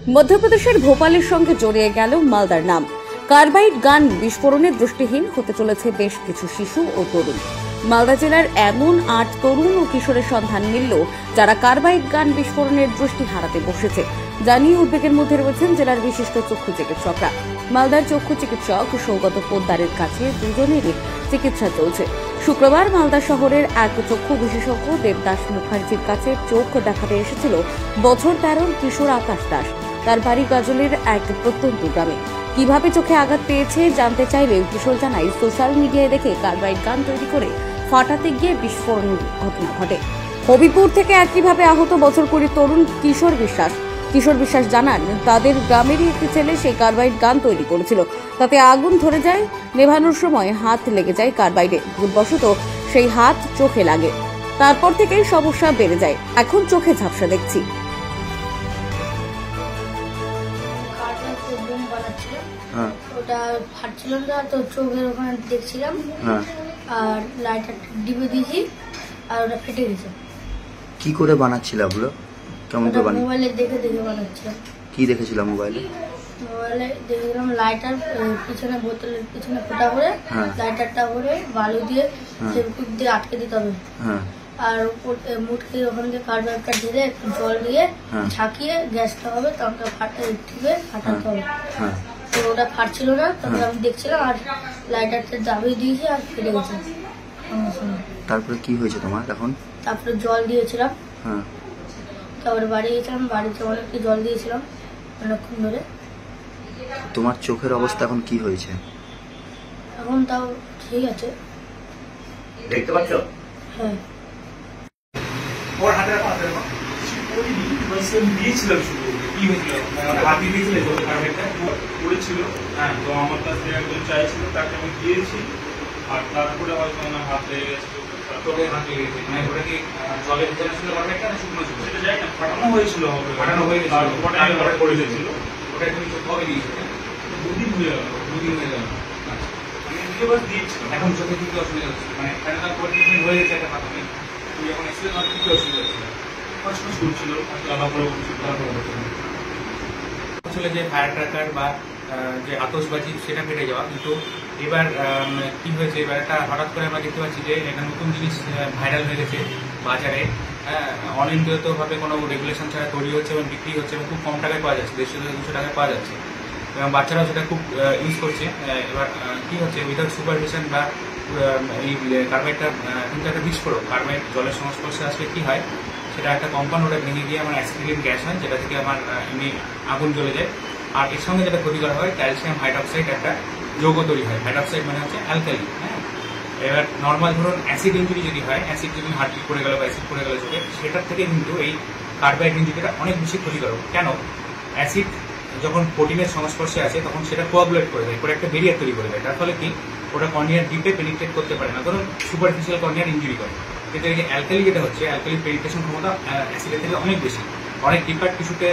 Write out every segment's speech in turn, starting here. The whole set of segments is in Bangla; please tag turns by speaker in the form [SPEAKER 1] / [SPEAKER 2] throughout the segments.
[SPEAKER 1] মধ্যপ্রদেশের ভোপালের সঙ্গে জড়িয়ে গেল মালদার নাম। কার্বাইড গান বিস্ফোরণে দৃষ্টিহীন হতে চলেছে বেশ কিছু শিশু ও তরুণ। মালদা জেলার এমন ৮ তরুণ ও কিশোরের সন্ধান মিলল যারা কার্বাইড গান বিস্ফোরণের দৃষ্টি হারাতে বসেছে, যা নিয়ে উদ্বেগের মধ্যে রয়েছেন জেলার বিশিষ্ট চক্ষু চিকিৎসকরা। মালদার চক্ষু চিকিৎসক সৌগত পোদ্দারের কাছে দুজনেরই চিকিৎসা চলছে। শুক্রবার মালদা শহরের এক চক্ষু বিশেষজ্ঞ দেবদাস মুখার্জির কাছে চোখ দেখাতে এসেছিল বছর 13 কিশোর আকাশ দাস। তার বাড়ি গাজলের এক প্রত্যন্ত গ্রামে। কিভাবে চোখে আঘাত পেয়েছে জানতে চাইলে কিশোর জানায়, সোশ্যাল মিডিয়ায় দেখে কার্বাইড গান তৈরি করে ফাটাতে গিয়ে বিস্ফোরণ ঘটনা ঘটে। হবিপুর থেকে একইভাবে আহত বছর 20 তরুণ কিশোর বিশ্বাস জানান, তাদের গ্রামেরই একটি ছেলে সেই কার্বাইড গান তৈরি করেছিল। তাতে আগুন ধরে যায়, নেভানোর সময় হাত লেগে যায় কার্বাইডে। ভুলবশত সেই হাত চোখে লাগে। তারপর থেকেই সমস্যা বেড়ে যায়। এখন চোখে ঝাপসা দেখছি।
[SPEAKER 2] ওটা ফাটছিল না, তো চোখের ওখানে দেখছিলাম আর লাইটার ডিবে দিয়েছি আর ওটা ফেটে গেছে।
[SPEAKER 3] কি করে বানাচ্ছিল ওগুলো? কেমন করে বানাচ্ছিল?
[SPEAKER 2] মোবাইলে দেখে বানাচ্ছিলাম।
[SPEAKER 3] কি দেখেছিল মোবাইলে?
[SPEAKER 2] মোবাইলে দেখলাম লাইটার পিছনে, বোতলের পিছনে ফোটা করে লাইটারটা করে বালু দিয়ে ফেভিকুইক দিয়ে আটকে দিতে হবে। আর মুটকে ওখান থেকে কার্বাইডটা ঢেলে একটু জল দিয়ে ঝাঁকিয়ে গ্যাসটা হবে, তখন ফাটাতে হবে। তো ওটা ফাটছিল না, তখন আমি দেখছিলাম আর লাইটারটা দাবিয়ে দিয়েছি আর ফেটে গেছে।
[SPEAKER 3] তারপরে কি হয়েছে তোমার এখন?
[SPEAKER 2] তারপরে জল দিয়েছিলাম, তারপরে বাড়ি গেছিলাম, বাড়িতে অনেকটা জল দিয়েছিলাম অনেকক্ষণ ধরে।
[SPEAKER 3] তোমার চোখের অবস্থা এখন কি হয়েছে?
[SPEAKER 2] এখন তাও ঠিক আছে,
[SPEAKER 4] দেখতে পাচ্ছ?
[SPEAKER 2] হ্যাঁ।
[SPEAKER 4] ওর হাতে দিয়েছিলাম শুধু কি হয়েছিল, হাতি দিয়েছিল করেছিল। হ্যাঁ, তো আমার কাছে একজন চাইছিল, তাকে আমি দিয়েছি। আর তারপরে হয়তো আমার হাত লেগে গেছিল। তোকে হাত লেগে গেছে, মানে ওটা কি জলের ভিতরে ছিল পারফেক্ট না শুকনো ছিল? সেটা যাই না, ফাটানো হয়েছিল, ফাটানো হয়ে গেছিল, তারপরে করে দিয়েছিল। ওটা তুমি কবে দিয়েছিল? 2 দিন হয়ে গেল। 2 দিন হয়ে গেল। আমি দুবার দিয়েছিলাম। এখন চোখে কি অসুবিধা হচ্ছে? মানে ফ্যানটা পরিবর্তন হয়ে গেছে, একটা প্রাথমিক তুই এখন এক্সিডেন্ট আর কি অসুবিধা হচ্ছে? কষ্ট করছিল, আসলে যে ফায়ার ক্র্যাকার বা যে আতশবাজি সেটা ফেটে যাওয়া। কিন্তু এবার কি হয়েছে, এবার একটা হঠাৎ করে আমরা দেখতে পাচ্ছি যে একটা নতুন জিনিস ভাইরাল হয়ে গেছে বাজারে। অনিয়ন্ত্রিতভাবে কোনো রেগুলেশন ছাড়া তৈরি হচ্ছে এবং বিক্রি হচ্ছে এবং খুব কম টাকায় পাওয়া যাচ্ছে, 150 থেকে 200 টাকায় পাওয়া যাচ্ছে এবং বাচ্চারাও সেটা খুব ইউজ করছে। এবার কি হচ্ছে, উইদাউট সুপারভিশন বা এই কার্বাইডটা কিন্তু একটা বিস্ফোরক। কার্বাইড জলের সংস্পর্শে আসলে কি হয়, সেটা একটা কম্পাউন্ড, ওটা ভেঙে গিয়ে আমার অ্যাসিডিক গ্যাস হয়, যেটা থেকে আমার এমনি আগুন জ্বলে যায়। আর এর সঙ্গে যেটা ক্ষতি করা হয়, ক্যালসিয়াম হাইড্রক্সাইড একটা যৌগ তৈরি হয়। হাইড্রক্সাইড মানে হচ্ছে অ্যালকালি। হ্যাঁ, এবার নর্মাল ধরুন অ্যাসিড ইঞ্জুরি যদি হয়, অ্যাসিড যদি হার্টবিট পড়ে গেল বা অ্যাসিড পড়ে গেল চোখে, সেটার থেকে কিন্তু এই কার্বাইড ইঞ্জুরিটা অনেক বেশি ক্ষতিকারক। কেন? অ্যাসিড যখন প্রোটিনের সংস্পর্শে আছে তখন সেটা কোয়াগুলেট করে দেয়, করে একটা বেরিয়ার তৈরি করে দেয়। তার ফলে কি, ওটা কর্নিয়ার ডিপে পেনিট্রেট করতে পারে না, ধরুন সুপারফিশিয়াল কর্নিয়ার ইঞ্জুরি করে। কিন্তু এই যে অ্যালকালি যেটা হচ্ছে, অ্যালকালি পেনিট্রেশন ক্ষমতা অ্যাসিডের থেকে অনেক বেশি, অনেক ডিপার টিস্যুতে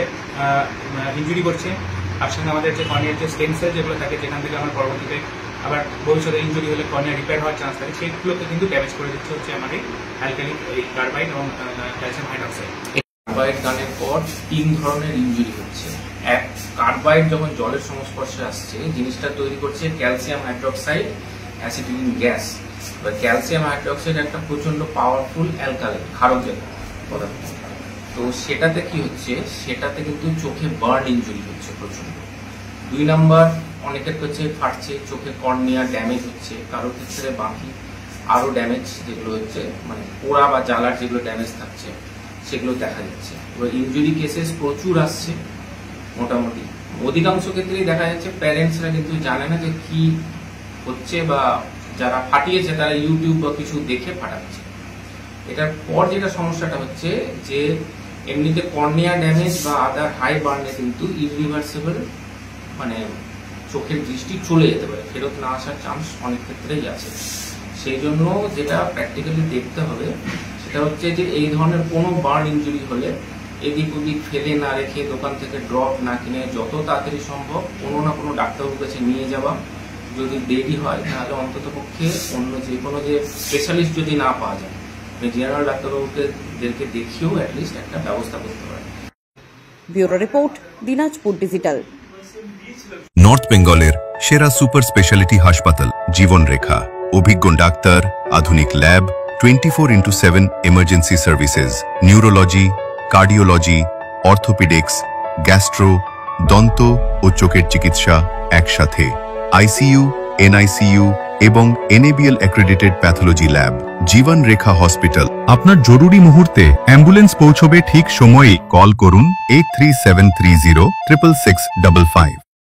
[SPEAKER 4] ইঞ্জুরি করছে। তার সঙ্গে আমাদের যে কর্নিয়ার যে স্টেম সেল যেগুলো থাকে, যেখান থেকে আমার পরবর্তীতে আবার ভবিষ্যতে ইঞ্জুরি হলে কর্নিয়া রিপেয়ার হওয়ার চান্স থাকে, সেইগুলোকে কিন্তু ড্যামেজ করে দিচ্ছে হচ্ছে আমাদের অ্যালকালি, এই কার্বাইড এবং ক্যালসিয়াম হাইড্রক্সাইড।
[SPEAKER 5] কার্বাইড গানের পর 3 ধরনের ইঞ্জুরি হচ্ছে। এক, কার্বাইড যখন জলের সংস্পর্শে আসছে, জিনিসটা তৈরি করছে ক্যালসিয়াম হাইড্রক্সাইড অ্যাসিটিলিন গ্যাস। বা ক্যালসিয়াম হাইড্রক্সাইড একটা প্রচন্ড পাওয়ারফুল অ্যালকালি, ক্ষারকের পদার্থ। তো সেটাতে কি হচ্ছে, সেটাতে কিন্তু চোখে বার্ন ইঞ্জুরি হচ্ছে প্রচন্ড। 2 নম্বর, অনেকের হচ্ছে ফাটছে, চোখে কর্নিয়া ড্যামেজ হচ্ছে, কারো ক্ষেত্রে বাকি আরো ড্যামেজ যেগুলো হচ্ছে, মানে পোড়া বা জ্বালার যেগুলো ড্যামেজ থাকছে সেগুলো দেখা যাচ্ছে। এবার ইঞ্জুরি কেসেস প্রচুর আসছে। মোটামুটি অধিকাংশ ক্ষেত্রেই দেখা যাচ্ছে প্যারেন্টসরা কিন্তু জানে না যে কি হচ্ছে, বা যারা ফাটিয়েছে তারা ইউটিউব বা কিছু দেখে ফাটাচ্ছে। এটার পর যেটা সমস্যাটা হচ্ছে যে এমনিতে কর্নিয়া ড্যামেজ বা আদার হাই বার্নে কিন্তু ইরিভার্সিবল, মানে চোখের দৃষ্টি চলে যেতে পারে, ফেরত না আসার চান্স অনেক ক্ষেত্রেই আছে। সেই জন্য যেটা প্র্যাকটিক্যালি দেখতে হবে সেটা হচ্ছে যে এই ধরনের কোনো বার্ন ইঞ্জুরি হলে এদিক ওদিক ফেলে না রেখে, দোকান থেকে ড্রপ না কিনে যত তাড়াতাড়ি সম্ভব কোনো না কোনো ডাক্তারবাবুর কাছে নিয়ে যাওয়া। যদি দেরি হয় তাহলে অন্তত পক্ষে অন্য যে কোনো যে স্পেশালিস্ট যদি না পাওয়া যায়, জেনারেল ডাক্তারবাবুদেরকে দেখিয়েও অ্যাটলিস্ট একটা ব্যবস্থা করতে পারে।
[SPEAKER 1] Bureau report, Dinajpur digital.
[SPEAKER 6] North বেঙ্গলের সেরা সুপার স্পেশালিটি হাসপাতাল জীবন রেখা, অভিজ্ঞ ডাক্তার, আধুনিক lab, 24/7 emergency services, neurology, cardiology, orthopaedics, gastro, দন্ত ও চোখের চিকিৎসা একসাথে, আইসিইউ, এনআইসিইউ এবং এনএবিএল অ্যাক্রেডিটেড প্যাথোলজি ল্যাব। জীবন রেখা হসপিটাল। আপনার জরুরি মুহূর্তে অ্যাম্বুলেন্স পৌঁছবে ঠিক সময়ে। কল করুন 83730 66655।